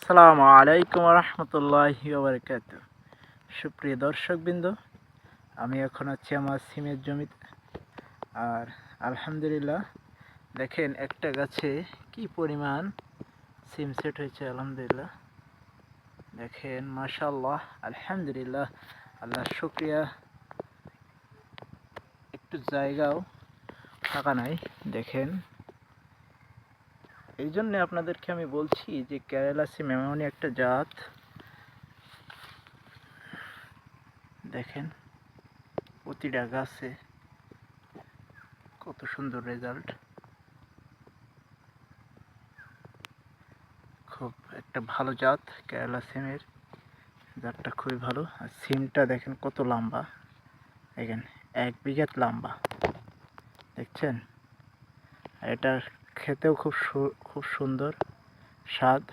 আসসালামু আলাইকুম রহমতুল্লাহি বারাকাতুহু। সুপ্রিয় দর্শকবৃন্দ, আমি এখন আছি আমার সিমের জমিতে। আর আলহামদুলিল্লাহ, দেখেন একটা গাছে কি পরিমাণ সিম সেট হয়েছে। আলহামদুলিল্লাহ, দেখেন মাশাআল্লাহ, আলহামদুলিল্লাহ, আল্লাহর শুকরিয়া। একটু জায়গাও ফাঁকা নাই, দেখেন। এই জন্য আপনাদেরকে আমি বলছি যে কেরালা সিম এমনই একটা জাত। দেখেন প্রতিটা গাছে কত সুন্দর রেজাল্ট। খুব একটা ভালো জাত কেরালা সিমের। জাতটা খুবই ভালো। আর সিমটা দেখেন কত লম্বা, দেখেন 1 বিঘা লম্বা, দেখছেন। আর এটা খেতেও খুব সুন্দর স্বাদ।